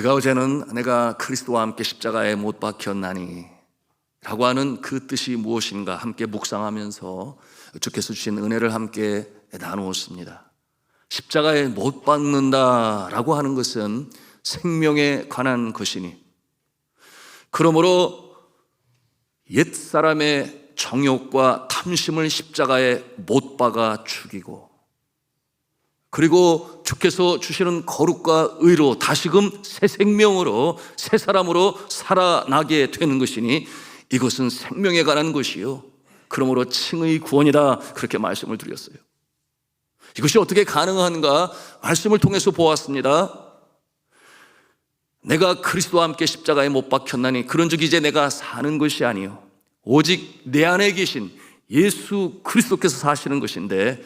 우리가 어제는 내가 그리스도와 함께 십자가에 못 박혔나니 라고 하는 그 뜻이 무엇인가 함께 묵상하면서 주께서 주신 은혜를 함께 나누었습니다. 십자가에 못 박는다 라고 하는 것은 생명에 관한 것이니, 그러므로 옛사람의 정욕과 탐심을 십자가에 못 박아 죽이고, 그리고 주께서 주시는 거룩과 의로 다시금 새 생명으로 새 사람으로 살아나게 되는 것이니 이것은 생명에 관한 것이요, 그러므로 칭의 구원이다, 그렇게 말씀을 드렸어요. 이것이 어떻게 가능한가 말씀을 통해서 보았습니다. 내가 그리스도와 함께 십자가에 못 박혔나니 그런즉 이제 내가 사는 것이 아니요 오직 내 안에 계신 예수 그리스도께서 사시는 것인데,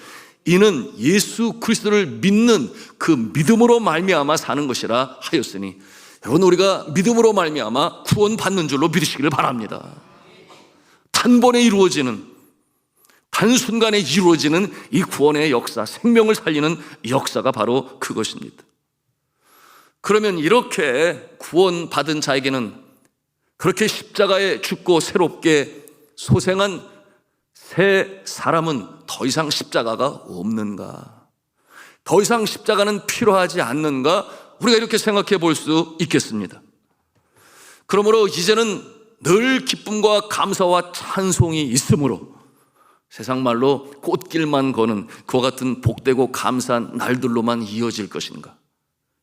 이는 예수 그리스도를 믿는 그 믿음으로 말미암아 사는 것이라 하였으니, 여러분, 우리가 믿음으로 말미암아 구원받는 줄로 믿으시기를 바랍니다. 단번에 이루어지는, 한순간에 이루어지는 이 구원의 역사, 생명을 살리는 역사가 바로 그것입니다. 그러면 이렇게 구원받은 자에게는 그렇게 십자가에 죽고 새롭게 소생한 새 사람은 더 이상 십자가가 없는가? 더 이상 십자가는 필요하지 않는가? 우리가 이렇게 생각해 볼 수 있겠습니다. 그러므로 이제는 늘 기쁨과 감사와 찬송이 있으므로 세상 말로 꽃길만 거는 그와 같은 복되고 감사한 날들로만 이어질 것인가?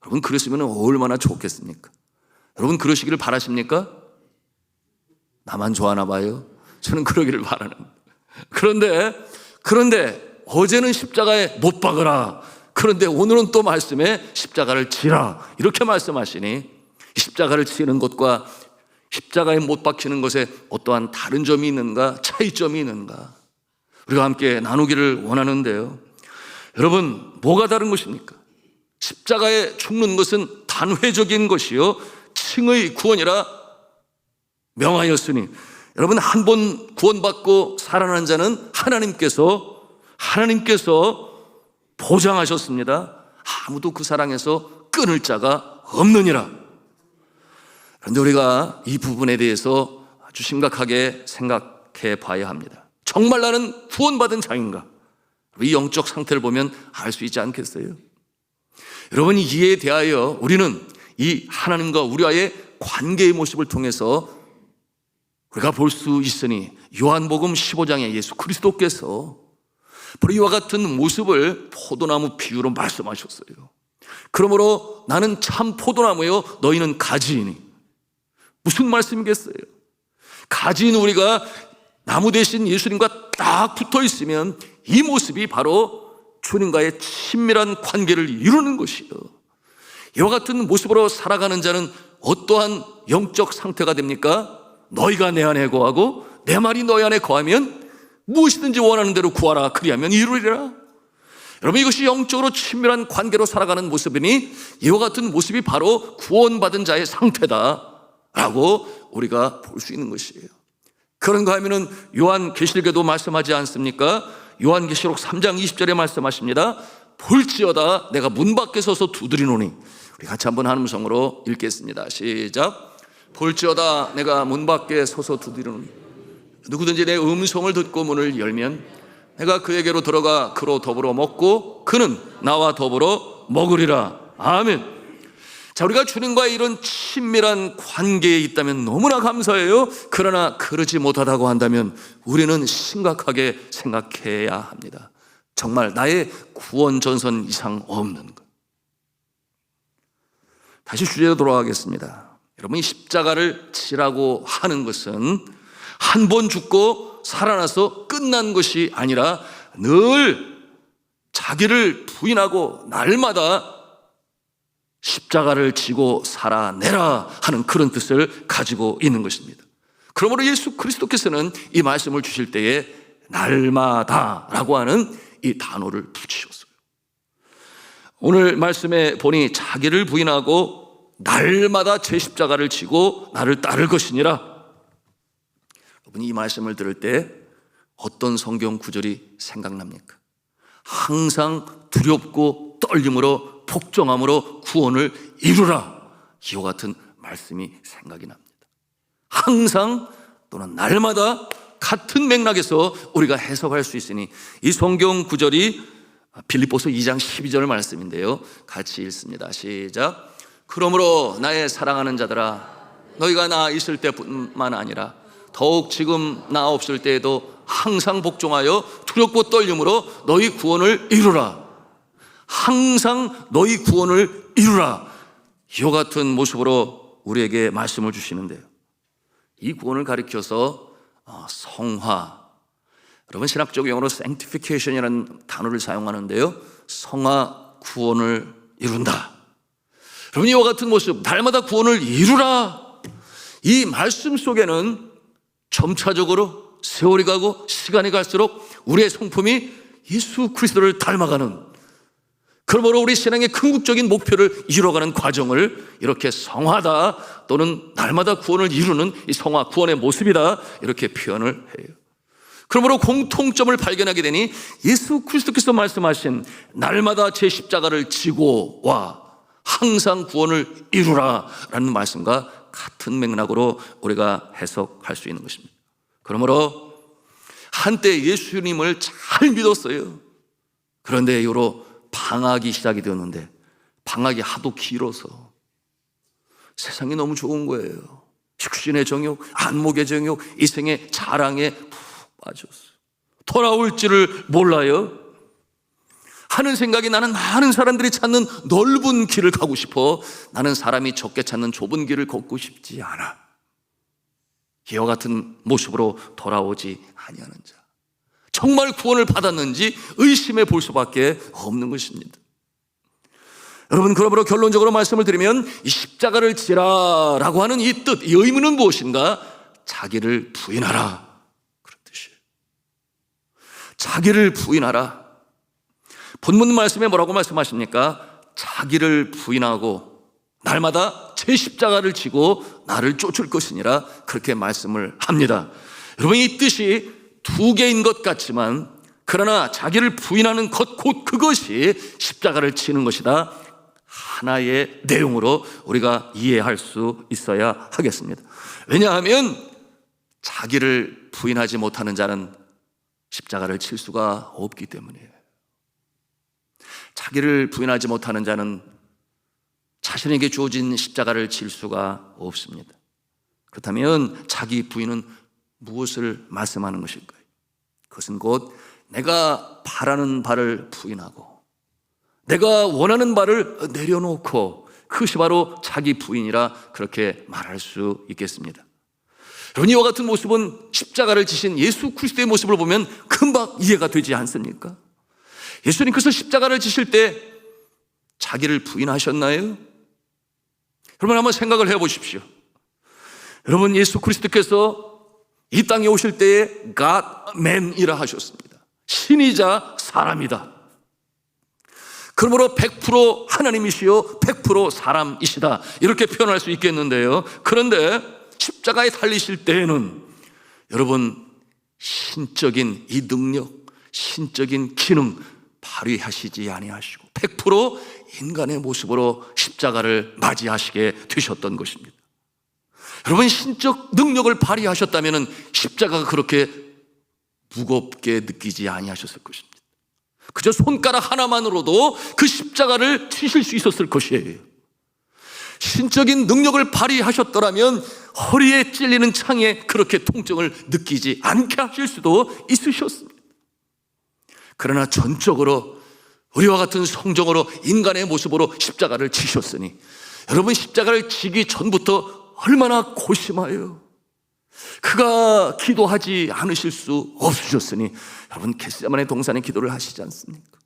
여러분, 그랬으면 얼마나 좋겠습니까? 여러분, 그러시기를 바라십니까? 나만 좋아하나 봐요. 저는 그러기를 바라는. 그런데 어제는 십자가에 못 박으라, 그런데 오늘은 또 말씀에 십자가를 지라, 이렇게 말씀하시니 십자가를 지는 것과 십자가에 못 박히는 것에 어떠한 다른 점이 있는가, 차이점이 있는가, 우리가 함께 나누기를 원하는데요. 여러분, 뭐가 다른 것입니까? 십자가에 죽는 것은 단회적인 것이요 칭의 구원이라 명하였으니, 여러분, 한 번 구원받고 살아난 자는 하나님께서 보장하셨습니다. 아무도 그 사랑에서 끊을 자가 없느니라. 그런데 우리가 이 부분에 대해서 아주 심각하게 생각해 봐야 합니다. 정말 나는 구원받은 자인가? 이 영적 상태를 보면 알 수 있지 않겠어요? 여러분, 이에 대하여 우리는 이 하나님과 우리와의 관계의 모습을 통해서 우리가 볼 수 있으니, 요한복음 15장에 예수 그리스도께서 바로 이와 같은 모습을 포도나무 비유로 말씀하셨어요. 그러므로 나는 참 포도나무요 너희는 가지이니. 무슨 말씀이겠어요? 가지인 우리가 나무 대신 예수님과 딱 붙어 있으면 이 모습이 바로 주님과의 친밀한 관계를 이루는 것이요, 이와 같은 모습으로 살아가는 자는 어떠한 영적 상태가 됩니까? 너희가 내 안에 거하고 내 말이 너희 안에 거하면 무엇이든지 원하는 대로 구하라, 그리하면 이루리라. 여러분, 이것이 영적으로 친밀한 관계로 살아가는 모습이니 이와 같은 모습이 바로 구원받은 자의 상태다라고 우리가 볼 수 있는 것이에요. 그런가 하면은 요한계시록에도 말씀하지 않습니까? 요한계시록 3장 20절에 말씀하십니다. 볼지어다 내가 문 밖에 서서 두드리노니. 우리 같이 한번 한 음성으로 읽겠습니다. 시작. 볼지어다 내가 문 밖에 서서 두드리노니 누구든지 내 음성을 듣고 문을 열면 내가 그에게로 들어가 그로 더불어 먹고 그는 나와 더불어 먹으리라. 아멘. 자, 우리가 주님과의 이런 친밀한 관계에 있다면 너무나 감사해요. 그러나 그러지 못하다고 한다면 우리는 심각하게 생각해야 합니다. 정말 나의 구원 전선 이상 없는 것. 다시 주제로 돌아가겠습니다. 여러분, 이 십자가를 지라고 하는 것은 한 번 죽고 살아나서 끝난 것이 아니라 늘 자기를 부인하고 날마다 십자가를 지고 살아내라 하는 그런 뜻을 가지고 있는 것입니다. 그러므로 예수 그리스도께서는 이 말씀을 주실 때에 날마다라고 하는 이 단어를 붙이셨어요. 오늘 말씀에 보니 자기를 부인하고 날마다 제 십자가를 지고 나를 따를 것이니라. 여러분, 이 말씀을 들을 때 어떤 성경 구절이 생각납니까? 항상 두렵고 떨림으로 복종함으로 구원을 이루라. 이와 같은 말씀이 생각이 납니다. 항상 또는 날마다 같은 맥락에서 우리가 해석할 수 있으니 이 성경 구절이 빌립보서 2장 12절 말씀인데요, 같이 읽습니다. 시작. 그러므로 나의 사랑하는 자들아, 너희가 나 있을 때뿐만 아니라 더욱 지금 나 없을 때에도 항상 복종하여 두렵고 떨림으로 너희 구원을 이루라. 항상 너희 구원을 이루라. 이와 같은 모습으로 우리에게 말씀을 주시는데요, 이 구원을 가리켜서 성화, 여러분 신학적 용어로 sanctification이라는 단어를 사용하는데요, 성화, 구원을 이룬다. 여러분 이와 같은 모습, 날마다 구원을 이루라, 이 말씀 속에는 점차적으로 세월이 가고 시간이 갈수록 우리의 성품이 예수 그리스도를 닮아가는, 그러므로 우리 신앙의 궁극적인 목표를 이루어가는 과정을 이렇게 성화다 또는 날마다 구원을 이루는 이 성화, 구원의 모습이다, 이렇게 표현을 해요. 그러므로 공통점을 발견하게 되니 예수 그리스도께서 말씀하신 날마다 제 십자가를 지고 와 항상 구원을 이루라 라는 말씀과 같은 맥락으로 우리가 해석할 수 있는 것입니다. 그러므로 한때 예수님을 잘 믿었어요. 그런데 이후로 방학이 시작이 되었는데, 방학이 하도 길어서 세상이 너무 좋은 거예요. 육신의 정욕, 안목의 정욕, 이생의 자랑에 푹 빠졌어요. 돌아올지를 몰라요. 하는 생각이, 나는 많은 사람들이 찾는 넓은 길을 가고 싶어. 나는 사람이 적게 찾는 좁은 길을 걷고 싶지 않아. 이와 같은 모습으로 돌아오지 아니하는 자, 정말 구원을 받았는지 의심해 볼 수밖에 없는 것입니다. 여러분, 그러므로 결론적으로 말씀을 드리면 이 십자가를 지라라고 하는 이 뜻, 이 의미는 무엇인가? 자기를 부인하라, 그런 뜻이에요. 자기를 부인하라. 본문 말씀에 뭐라고 말씀하십니까? 자기를 부인하고 날마다 제 십자가를 지고 나를 쫓을 것이니라, 그렇게 말씀을 합니다. 여러분, 이 뜻이 두 개인 것 같지만 그러나 자기를 부인하는 것, 곧 그것이 십자가를 지는 것이다, 하나의 내용으로 우리가 이해할 수 있어야 하겠습니다. 왜냐하면 자기를 부인하지 못하는 자는 십자가를 칠 수가 없기 때문이에요. 자기를 부인하지 못하는 자는 자신에게 주어진 십자가를 질 수가 없습니다. 그렇다면 자기 부인은 무엇을 말씀하는 것일까요? 그것은 곧 내가 바라는 바를 부인하고 내가 원하는 바를 내려놓고, 그것이 바로 자기 부인이라 그렇게 말할 수 있겠습니다. 여러분, 이와 같은 모습은 십자가를 지신 예수 그리스도의 모습을 보면 금방 이해가 되지 않습니까? 예수님께서 십자가를 지실 때 자기를 부인하셨나요? 여러분, 한번 생각을 해보십시오. 여러분, 예수 그리스도께서 이 땅에 오실 때에 God man이라 하셨습니다. 신이자 사람이다. 그러므로 100% 하나님이시요 100% 사람이시다, 이렇게 표현할 수 있겠는데요, 그런데 십자가에 달리실 때에는 여러분, 신적인 이 능력, 신적인 기능 발휘하시지 아니하시고 100% 인간의 모습으로 십자가를 맞이하시게 되셨던 것입니다. 여러분, 신적 능력을 발휘하셨다면 십자가가 그렇게 무겁게 느끼지 아니하셨을 것입니다. 그저 손가락 하나만으로도 그 십자가를 치실 수 있었을 것이에요. 신적인 능력을 발휘하셨더라면 허리에 찔리는 창에 그렇게 통증을 느끼지 않게 하실 수도 있으셨습니다. 그러나 전적으로 우리와 같은 성정으로 인간의 모습으로 십자가를 지셨으니, 여러분, 십자가를 지기 전부터 얼마나 고심하여 그가 기도하지 않으실 수 없으셨으니, 여러분, 겟세마네 동산에 기도를 하시지 않습니까?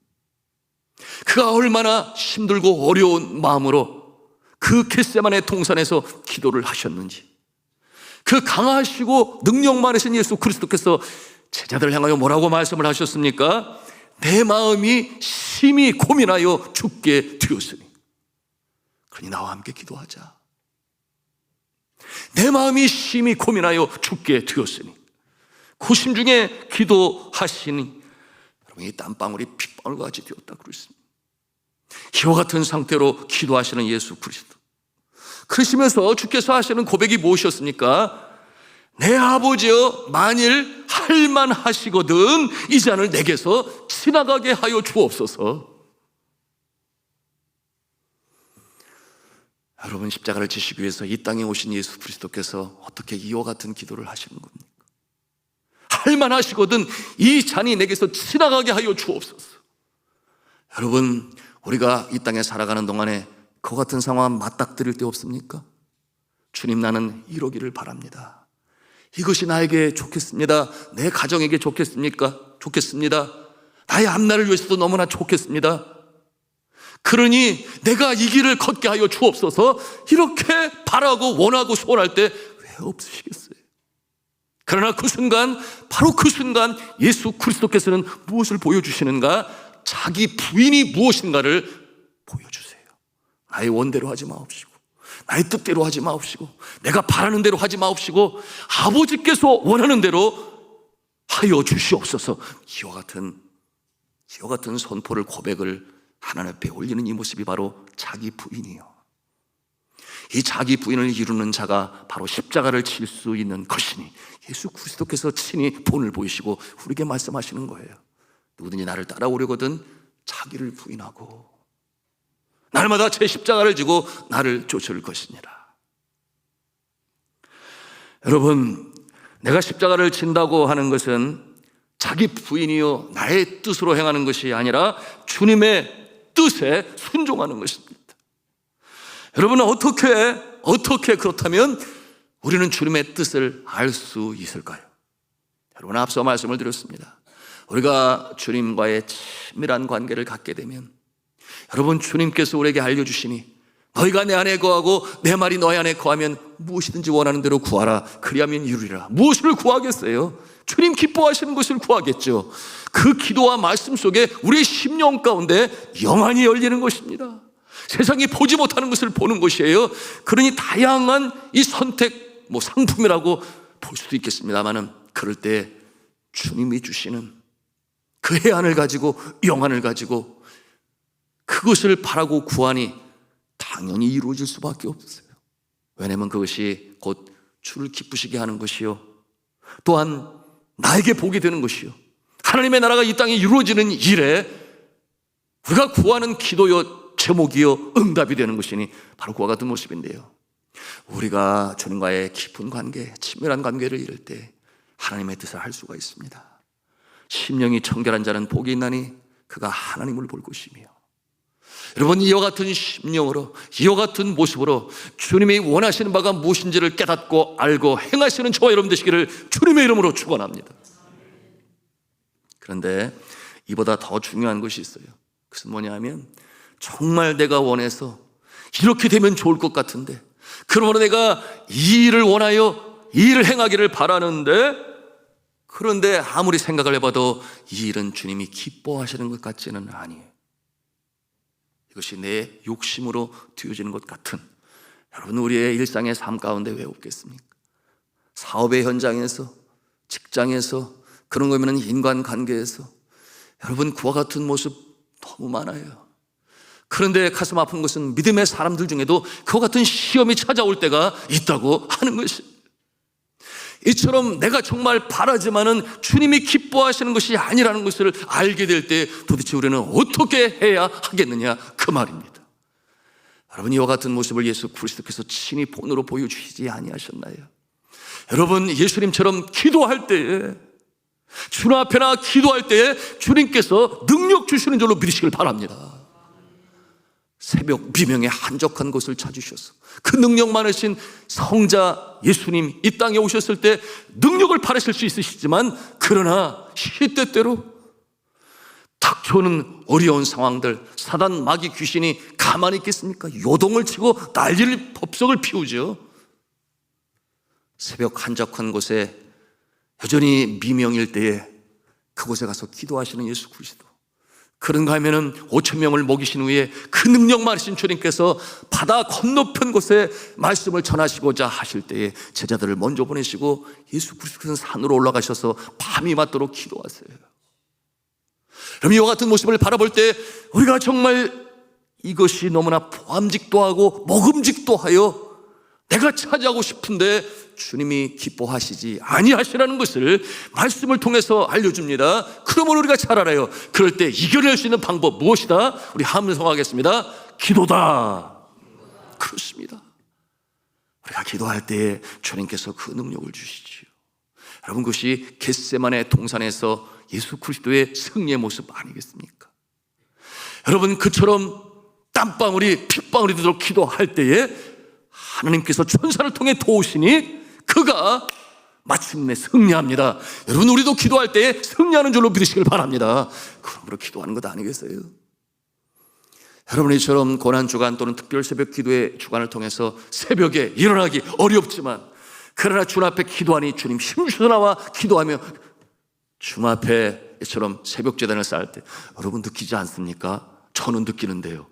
그가 얼마나 힘들고 어려운 마음으로 그 겟세마네 동산에서 기도를 하셨는지, 그 강하시고 능력 많으신 예수 그리스도께서 제자들을 향하여 뭐라고 말씀을 하셨습니까? 내 마음이 심히 고민하여 죽게 되었으니 그러니 나와 함께 기도하자. 내 마음이 심히 고민하여 죽게 되었으니, 고심 중에 기도하시니 여러분, 이 땀방울이 핏방울과 같이 되었다 그랬습니다. 이와 같은 상태로 기도하시는 예수 그리스도, 그러시면서 주께서 하시는 고백이 무엇이었습니까? 내 아버지여, 만일 할만하시거든 이 잔을 내게서 지나가게 하여 주옵소서. 여러분, 십자가를 지시기 위해서 이 땅에 오신 예수 그리스도께서 어떻게 이와 같은 기도를 하시는 겁니까? 할만하시거든 이 잔이 내게서 지나가게 하여 주옵소서. 여러분, 우리가 이 땅에 살아가는 동안에 그 같은 상황 맞닥뜨릴 때 없습니까? 주님, 나는 이러기를 바랍니다. 이것이 나에게 좋겠습니다. 내 가정에게 좋겠습니다. 나의 앞날을 위해서도 너무나 좋겠습니다. 그러니 내가 이 길을 걷게 하여 주옵소서. 이렇게 바라고 원하고 소원할 때 왜 없으시겠어요? 그러나 그 순간, 바로 그 순간 예수 그리스도께서는 무엇을 보여주시는가? 자기 부인이 무엇인가를 보여주세요. 나의 원대로 하지 마옵시고, 나의 뜻대로 하지 마옵시고, 내가 바라는 대로 하지 마옵시고, 아버지께서 원하는 대로 하여 주시옵소서. 이와 같은 선포를, 고백을 하나님 앞에 올리는 이 모습이 바로 자기 부인이요, 이 자기 부인을 이루는 자가 바로 십자가를 칠 수 있는 것이니 예수 그리스도께서 친히 본을 보이시고 우리에게 말씀하시는 거예요. 누구든지 나를 따라오려거든 자기를 부인하고 날마다 제 십자가를 지고 나를 쫓을 것이니라. 여러분, 내가 십자가를 진다고 하는 것은 자기 부인이요 나의 뜻으로 행하는 것이 아니라 주님의 뜻에 순종하는 것입니다. 여러분, 어떻게 그렇다면 우리는 주님의 뜻을 알 수 있을까요? 여러분, 앞서 말씀을 드렸습니다. 우리가 주님과의 친밀한 관계를 갖게 되면, 여러분, 주님께서 우리에게 알려주시니 너희가 내 안에 거하고 내 말이 너희 안에 거하면 무엇이든지 원하는 대로 구하라. 그리하면 이루리라. 무엇을 구하겠어요? 주님 기뻐하시는 것을 구하겠죠. 그 기도와 말씀 속에 우리의 심령 가운데 영안이 열리는 것입니다. 세상이 보지 못하는 것을 보는 것이에요. 그러니 다양한 이 선택, 상품이라고 볼 수도 있겠습니다만은, 그럴 때 주님이 주시는 그 해안을 가지고, 영안을 가지고 그것을 바라고 구하니 당연히 이루어질 수밖에 없어요. 왜냐하면 그것이 곧 주를 기쁘시게 하는 것이요, 또한 나에게 복이 되는 것이요, 하나님의 나라가 이 땅에 이루어지는 일에 우리가 구하는 기도요, 제목이요, 응답이 되는 것이니 바로 그와 같은 모습인데요, 우리가 주님과의 깊은 관계, 친밀한 관계를 이룰 때 하나님의 뜻을 할 수가 있습니다. 심령이 청결한 자는 복이 있나니 그가 하나님을 볼 것이며, 여러분, 이와 같은 심령으로, 이와 같은 모습으로 주님이 원하시는 바가 무엇인지를 깨닫고 알고 행하시는 저와 여러분 되시기를 주님의 이름으로 축원합니다. 그런데 이보다 더 중요한 것이 있어요. 그것은 뭐냐 하면, 정말 내가 원해서 이렇게 되면 좋을 것 같은데, 그러므로 내가 이 일을 원하여 이 일을 행하기를 바라는데, 그런데 아무리 생각을 해봐도 이 일은 주님이 기뻐하시는 것 같지는 아니에요. 이것이 내 욕심으로 뒤어지는 것 같은, 여러분, 우리의 일상의 삶 가운데 왜 없겠습니까? 사업의 현장에서, 직장에서, 그런 거면 인간관계에서, 여러분, 그와 같은 모습 너무 많아요. 그런데 가슴 아픈 것은 믿음의 사람들 중에도 그와 같은 시험이 찾아올 때가 있다고 하는 것입니다. 이처럼 내가 정말 바라지만은 주님이 기뻐하시는 것이 아니라는 것을 알게 될 때 도대체 우리는 어떻게 해야 하겠느냐, 그 말입니다. 여러분, 이와 같은 모습을 예수 그리스도께서 친히 본으로 보여주시지 아니하셨나요? 여러분, 예수님처럼 기도할 때에, 주님 앞에나 기도할 때에 주님께서 능력 주시는 줄로 믿으시길 바랍니다. 새벽 미명에 한적한 곳을 찾으셔서 그 능력 많으신 성자 예수님 이 땅에 오셨을 때 능력을 바라실 수 있으시지만, 그러나 시때때로 닥쳐오는 어려운 상황들, 사단, 마귀, 귀신이 가만히 있겠습니까? 요동을 치고 난리를, 법석을 피우죠. 새벽 한적한 곳에 여전히 미명일 때에 그곳에 가서 기도하시는 예수 그리스도, 그런가 하면은 5천 명을 먹이신 후에 그 능력 많으신 주님께서 바다 건너편 곳에 말씀을 전하시고자 하실 때에 제자들을 먼저 보내시고 예수 그리스도께서는 산으로 올라가셔서 밤이 맞도록 기도하세요. 그럼 이와 같은 모습을 바라볼 때 우리가 정말 이것이 너무나 보암직도 하고 먹음직도 하여 내가 차지하고 싶은데 주님이 기뻐하시지 아니하시라는 것을 말씀을 통해서 알려줍니다. 그러므로 우리가 잘 알아요. 그럴 때 이겨낼 수 있는 방법 무엇이다? 우리 함성하겠습니다. 기도다. 그렇습니다. 우리가 기도할 때에 주님께서 그 능력을 주시지요. 여러분, 그것이 겟세마네 동산에서 예수 그리스도의 승리의 모습 아니겠습니까? 여러분, 그처럼 땀방울이 핏방울이 되도록 기도할 때에 하나님께서 천사를 통해 도우시니 그가 마침내 승리합니다. 여러분, 우리도 기도할 때에 승리하는 줄로 믿으시길 바랍니다. 그러므로 기도하는 것 아니겠어요? 여러분이처럼 고난주간 또는 특별 새벽 기도의 주간을 통해서 새벽에 일어나기 어렵지만, 그러나 주 앞에 기도하니 주님 힘주셔서 나와 기도하며 주 앞에처럼 새벽 제단을 쌓을 때 여러분 느끼지 않습니까? 저는 느끼는데요.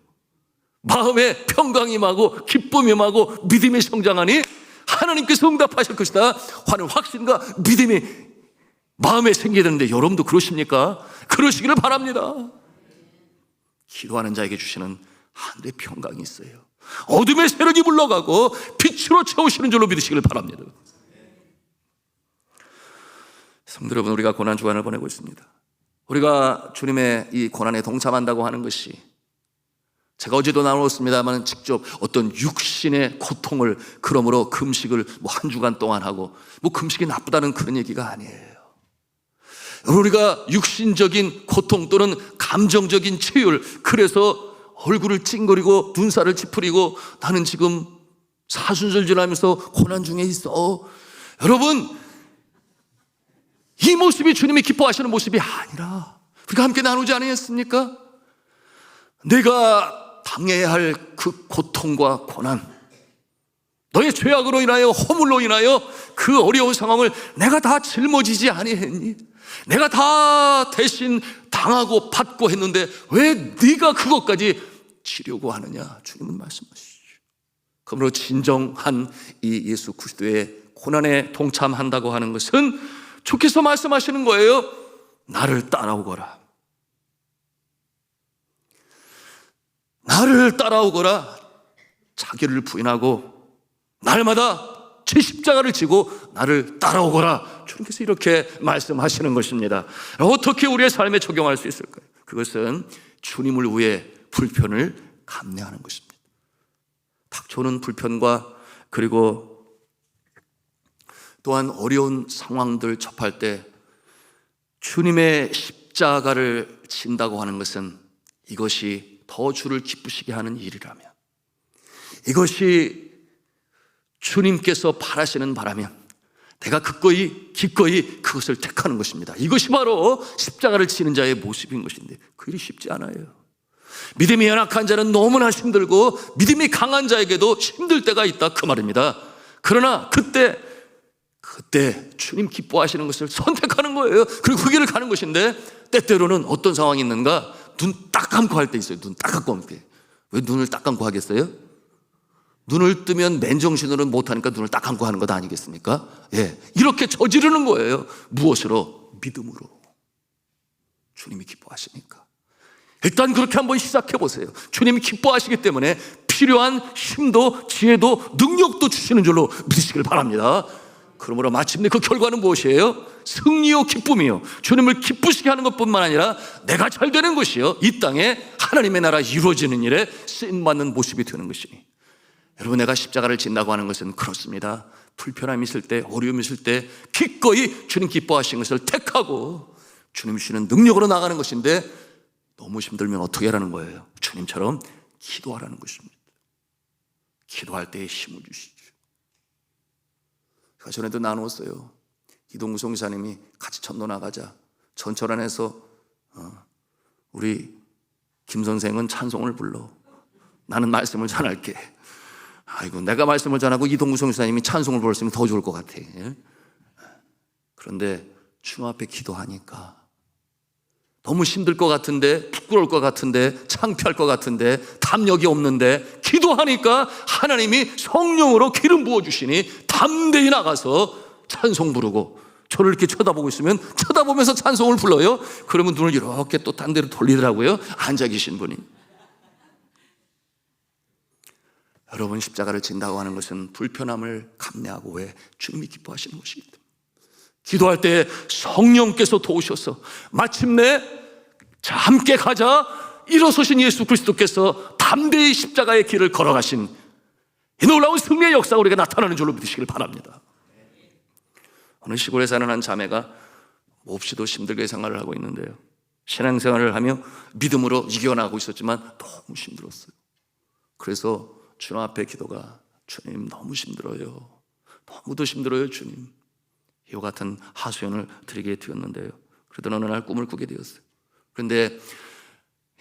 마음에 평강이 임하고 기쁨이 임하고 믿음이 성장하니 하나님께서 응답하실 것이다 하는 확신과 믿음이 마음에 생겨야 되는데, 여러분도 그러십니까? 그러시기를 바랍니다. 기도하는 자에게 주시는 하늘의 평강이 있어요. 어둠의 세력이 물러가고 빛으로 채우시는 줄로 믿으시기를 바랍니다. 성도 여러분, 우리가 고난 주간을 보내고 있습니다. 우리가 주님의 이 고난에 동참한다고 하는 것이, 제가 어제도 나눴습니다만 직접 어떤 육신의 고통을, 그러므로 금식을 한 주간 동안 하고 금식이 나쁘다는 그런 얘기가 아니에요. 우리가 육신적인 고통 또는 감정적인 치유, 그래서 얼굴을 찡그리고 눈살을 찌푸리고 나는 지금 사순절질하면서 고난 중에 있어. 여러분, 이 모습이 주님이 기뻐하시는 모습이 아니라 우리가 함께 나누지 않았습니까? 내가 당해야 할 그 고통과 고난, 너의 죄악으로 인하여 허물로 인하여 그 어려운 상황을 내가 다 짊어지지 아니했니? 내가 다 대신 당하고 받고 했는데 왜 네가 그것까지 지려고 하느냐? 주님은 말씀하시죠. 그러므로 진정한 이 예수 그리스도의 고난에 동참한다고 하는 것은 주께서 말씀하시는 거예요. 나를 따라오거라. 나를 따라오거라. 자기를 부인하고 날마다 제 십자가를 지고 나를 따라오거라. 주님께서 이렇게 말씀하시는 것입니다. 어떻게 우리의 삶에 적용할 수 있을까요? 그것은 주님을 위해 불편을 감내하는 것입니다. 닥쳐오는 불편과 그리고 또한 어려운 상황들 접할 때 주님의 십자가를 진다고 하는 것은 이것이 더 주를 기쁘시게 하는 일이라면, 이것이 주님께서 바라시는 바라면 내가 기꺼이 그것을 택하는 것입니다. 이것이 바로 십자가를 지는 자의 모습인 것인데 그 일이 쉽지 않아요. 믿음이 연약한 자는 너무나 힘들고 믿음이 강한 자에게도 힘들 때가 있다, 그 말입니다. 그러나 그때 주님 기뻐하시는 것을 선택하는 거예요. 그리고 그 길을 가는 것인데, 때때로는 어떤 상황이 있는가? 눈 딱 감고 할 때 있어요. 눈 딱 감고 할 때. 왜 눈을 딱 감고 하겠어요? 눈을 뜨면 맨정신으로는 못하니까 눈을 딱 감고 하는 것 아니겠습니까? 예, 이렇게 저지르는 거예요. 무엇으로? 믿음으로. 주님이 기뻐하시니까. 일단 그렇게 한번 시작해 보세요. 주님이 기뻐하시기 때문에 필요한 힘도 지혜도 능력도 주시는 줄로 믿으시길 바랍니다. 그러므로 마침내 그 결과는 무엇이에요? 승리요 기쁨이요. 주님을 기쁘시게 하는 것뿐만 아니라 내가 잘 되는 것이요, 이 땅에 하나님의 나라 이루어지는 일에 쓰임받는 모습이 되는 것이니, 여러분, 내가 십자가를 진다고 하는 것은 그렇습니다. 불편함이 있을 때, 어려움이 있을 때 기꺼이 주님 기뻐하신 것을 택하고 주님 주시는 능력으로 나가는 것인데, 너무 힘들면 어떻게 하라는 거예요? 주님처럼 기도하라는 것입니다. 기도할 때에 힘을 주시죠. 제가 전에도 나누었어요. 이동구 성사님이 같이 전도 나가자 전철 안에서 우리 김 선생은 찬송을 불러, 나는 말씀을 전할게. 아이고, 내가 말씀을 전하고 이동구 성사님이 찬송을 불렀으면 더 좋을 것 같아. 그런데 주 앞에 기도하니까 너무 힘들 것 같은데, 부끄러울 것 같은데, 창피할 것 같은데, 담력이 없는데, 기도하니까 하나님이 성령으로 기름 부어주시니 담대히 나가서 찬송 부르고, 저를 이렇게 쳐다보고 있으면 쳐다보면서 찬송을 불러요. 그러면 눈을 이렇게 또 딴 데로 돌리더라고요, 앉아 계신 분이. 여러분, 십자가를 진다고 하는 것은 불편함을 감내하고 왜 주님이 기뻐하시는 것이기 때문에, 기도할 때 성령께서 도우셔서 마침내 자, 함께 가자 일어서신 예수 그리스도께서 담대히 십자가의 길을 걸어가신 이 놀라운 승리의 역사가 우리가 나타나는 줄로 믿으시길 바랍니다. 어느 시골에 사는 한 자매가 몹시도 힘들게 생활을 하고 있는데요, 신앙생활을 하며 믿음으로 이겨나가고 있었지만 너무 힘들었어요. 그래서 주님 앞에 기도가, 주님 너무 힘들어요, 너무도 힘들어요 주님, 이와 같은 하소연을 드리게 되었는데요, 그러던 어느 날 꿈을 꾸게 되었어요. 그런데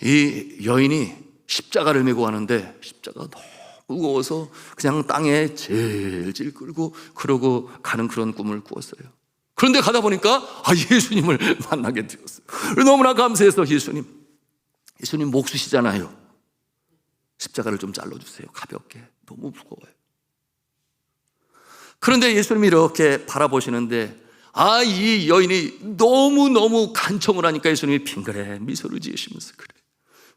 이 여인이 십자가를 메고 가는데 십자가가 너무 무거워서 그냥 땅에 질질 끌고 그러고 가는 그런 꿈을 꾸었어요. 그런데 가다 보니까 예수님을 만나게 되었어요. 너무나 감사해서 예수님 목 쓰시잖아요, 십자가를 좀 잘라주세요, 가볍게, 너무 무거워요. 그런데 예수님이 이렇게 바라보시는데 이 여인이 너무너무 간청을 하니까 예수님이 빙그레 미소를 지으시면서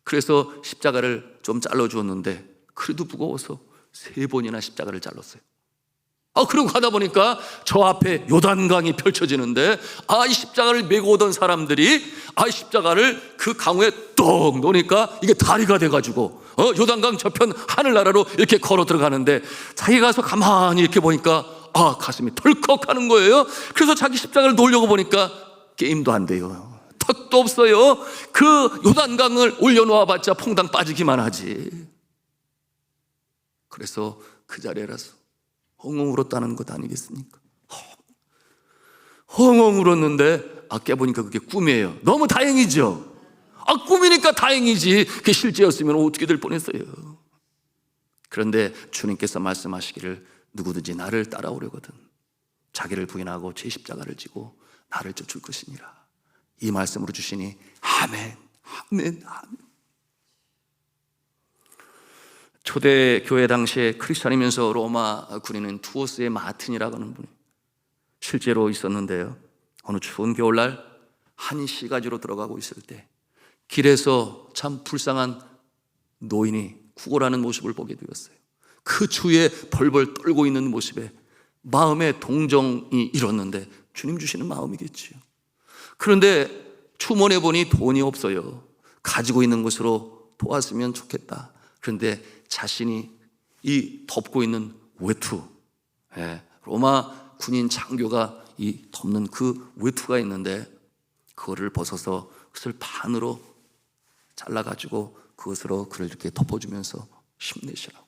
그래서 십자가를 좀 잘라주었는데 그래도 무거워서 3번이나 십자가를 잘랐어요. 그러고 가다 보니까 저 앞에 요단강이 펼쳐지는데 이 십자가를 메고 오던 사람들이 십자가를 그 강우에 떡 놓으니까 이게 다리가 돼가지고 요단강 저편 하늘나라로 이렇게 걸어 들어가는데, 자기가 가서 가만히 이렇게 보니까 가슴이 덜컥하는 거예요. 그래서 자기 십자가를 놓으려고 보니까 게임도 안 돼요, 턱도 없어요. 그 요단강을 올려놓아봤자 퐁당 빠지기만 하지. 그래서 그 자리에라서 엉엉 울었다는 것 아니겠습니까? 엉엉 울었는데 깨보니까 그게 꿈이에요. 너무 다행이죠. 꿈이니까 다행이지, 그게 실제였으면 어떻게 될 뻔했어요. 그런데 주님께서 말씀하시기를 누구든지 나를 따라오려거든 자기를 부인하고 제 십자가를 지고 나를 쫓을 것이니라, 이 말씀으로 주시니 아멘, 아멘, 아멘. 초대 교회 당시에 크리스찬이면서 로마 군인은 투어스의 마틴이라고 하는 분이 실제로 있었는데요, 어느 추운 겨울날 한 시가지로 들어가고 있을 때 길에서 참 불쌍한 노인이 구걸하는 모습을 보게 되었어요. 그 추위에 벌벌 떨고 있는 모습에 마음에 동정이 일었는데, 주님 주시는 마음이겠지요. 그런데 주머니에 보니 돈이 없어요. 가지고 있는 것으로 도왔으면 좋겠다. 그런데 자신이 이 덮고 있는 외투, 로마 군인 장교가 이 덮는 그 외투가 있는데 그거를 벗어서 그것을 반으로 잘라가지고 그것으로 그를 이렇게 덮어주면서 힘내시라고.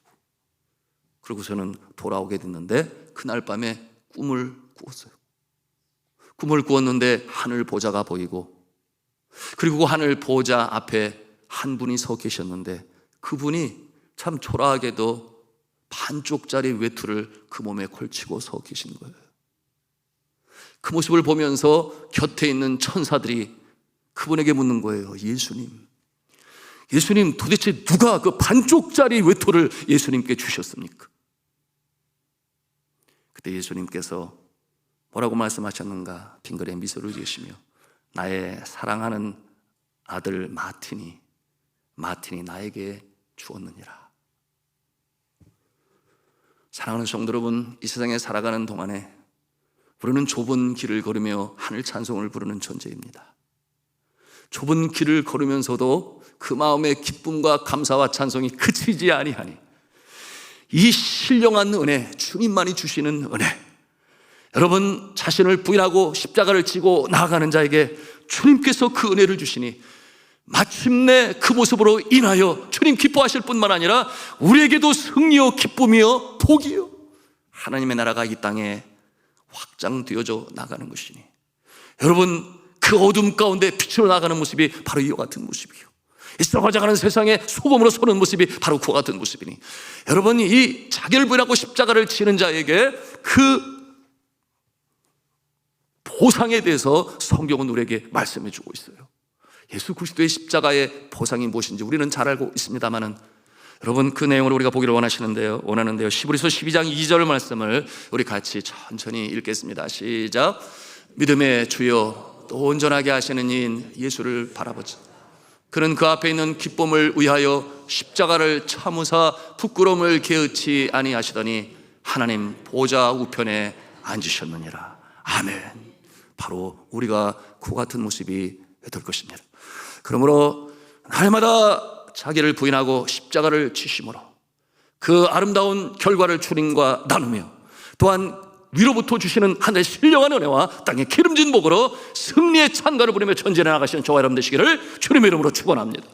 그러고서는 돌아오게 됐는데 그날 밤에 꿈을 꾸었어요. 꿈을 꾸었는데 하늘 보좌가 보이고, 그리고 그 하늘 보좌 앞에 한 분이 서 계셨는데 그분이 참 초라하게도 반쪽짜리 외투를 그 몸에 걸치고 서 계신 거예요. 그 모습을 보면서 곁에 있는 천사들이 그분에게 묻는 거예요. 예수님 도대체 누가 그 반쪽짜리 외투를 예수님께 주셨습니까? 그때 예수님께서 뭐라고 말씀하셨는가, 빙그레 미소를 지으시며 나의 사랑하는 아들 마틴이 나에게 주었느니라. 사랑하는 성도 여러분, 이 세상에 살아가는 동안에 우리는 좁은 길을 걸으며 하늘 찬송을 부르는 존재입니다. 좁은 길을 걸으면서도 그 마음의 기쁨과 감사와 찬송이 그치지 아니하니 이 신령한 은혜, 주님만이 주시는 은혜, 여러분 자신을 부인하고 십자가를 지고 나아가는 자에게 주님께서 그 은혜를 주시니 마침내 그 모습으로 인하여 주님 기뻐하실 뿐만 아니라 우리에게도 승리요 기쁨이요 복이요 하나님의 나라가 이 땅에 확장되어져 나가는 것이니, 여러분 그 어둠 가운데 빛으로 나가는 모습이 바로 이와 같은 모습이요, 이 썩어져가는 세상에 소금으로 서는 모습이 바로 그와 같은 모습이니, 여러분 이 자기를 부인하고 십자가를 지는 자에게 그 보상에 대해서 성경은 우리에게 말씀해 주고 있어요. 예수 그리스도의 십자가의 보상이 무엇인지 우리는 잘 알고 있습니다만은, 여러분 그 내용을 우리가 보기를 원하는데요. 히브리서 12장 2절 말씀을 우리 같이 천천히 읽겠습니다. 시작. 믿음의 주여 또 온전하게 하시는 이인 예수를 바라보자. 그는 그 앞에 있는 기쁨을 위하여 십자가를 참으사 부끄러움을 게으치 아니하시더니 하나님 보좌 우편에 앉으셨느니라. 아멘. 바로 우리가 그 같은 모습이 될 것입니다. 그러므로 날마다 자기를 부인하고 십자가를 지심으로 그 아름다운 결과를 주님과 나누며 또한 위로부터 주시는 하늘의 신령한 은혜와 땅의 기름진 복으로 승리의 찬가를 부리며 전진해 나가시는 저와 여러분 되시기를 주님의 이름으로 축원합니다.